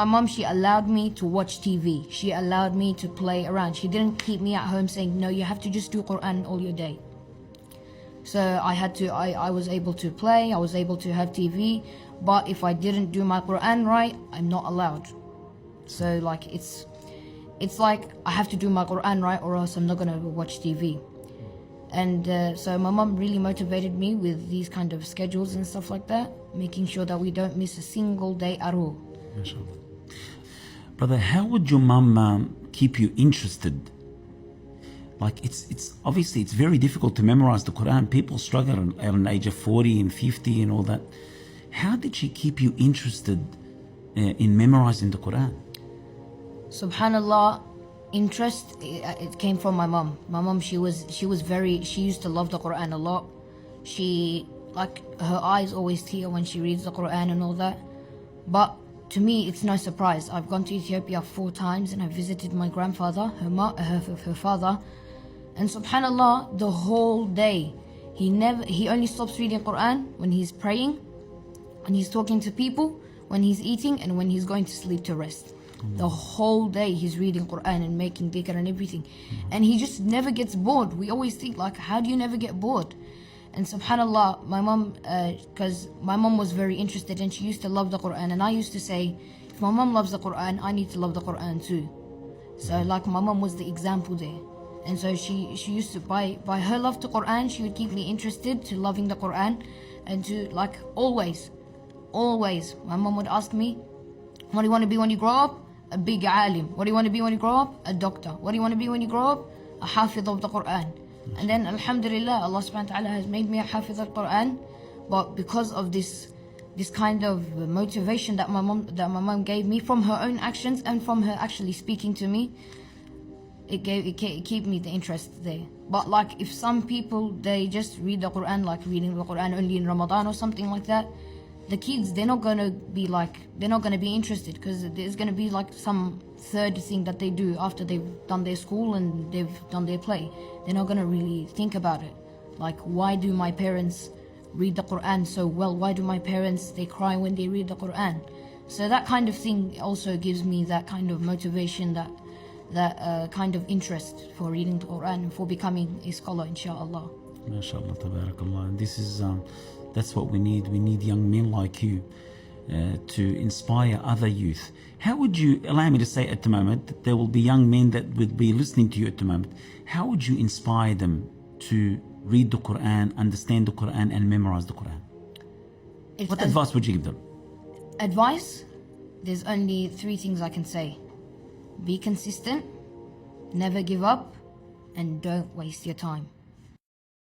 My mom, she allowed me to watch TV. She allowed me to play around. She didn't keep me at home saying, no, you have to just do Quran all your day. So I was able to play, I was able to have TV, but if I didn't do my Quran right, I'm not allowed. So like it's like I have to do my Quran right or else I'm not gonna watch TV. And so my mom really motivated me with these kind of schedules and stuff like that, making sure that we don't miss a single day at all. MashaAllah. Brother, how would your mum keep you interested? Like it's obviously it's very difficult to memorize the Quran. People struggle at an age of 40 and 50 and all that. How did she keep you interested in memorizing the Quran? Subhanallah, interest, it came from my mom. My mom, she used to love the Quran a lot. She, like, her eyes always tear when she reads the Quran and all that. But to me, it's no surprise. I've gone to Ethiopia 4 times and I visited my grandfather, her father. And subhanallah, the whole day, he only stops reading Quran when he's praying, when he's talking to people, when he's eating, and when he's going to sleep to rest. The whole day he's reading Quran and making dhikr and everything. And he just never gets bored. We always think like, how do you never get bored? And subhanallah, my mom, because my mom was very interested and she used to love the Quran. And I used to say, if my mom loves the Quran, I need to love the Quran too. So like my mom was the example there. And so she used to, by her love to Quran, she would keep me interested to loving the Quran. And to like always, my mom would ask me, what do you want to be when you grow up? A big alim. What do you want to be when you grow up? A doctor. What do you want to be when you grow up? A hafidh of the Quran. And then alhamdulillah, Allah subhanahu wa ta'ala has made me a hafidh of the Quran. But because of this kind of motivation that my mom gave me from her own actions and from her actually speaking to me, it kept me the interest there. But like if some people, they just read the Quran, like reading the Quran only in Ramadan or something like that, the kids, they're not going to be interested, because there's going to be like some third thing that they do after they've done their school and they've done their play. They're not going to really think about it. Like, why do my parents read the Quran so well? Why do my parents, they cry when they read the Quran? So that kind of thing also gives me that kind of motivation, that kind of interest for reading the Quran and for becoming a scholar, inshallah. MashaAllah, tabarakallah. And this is that's what we need. We need young men like you to inspire other youth. How would you, allow me to say at the moment, that there will be young men that would be listening to you at the moment. How would you inspire them to read the Quran, understand the Quran, and memorize the Quran? What advice would you give them? Advice? There's only 3 things I can say. Be consistent, never give up, and don't waste your time.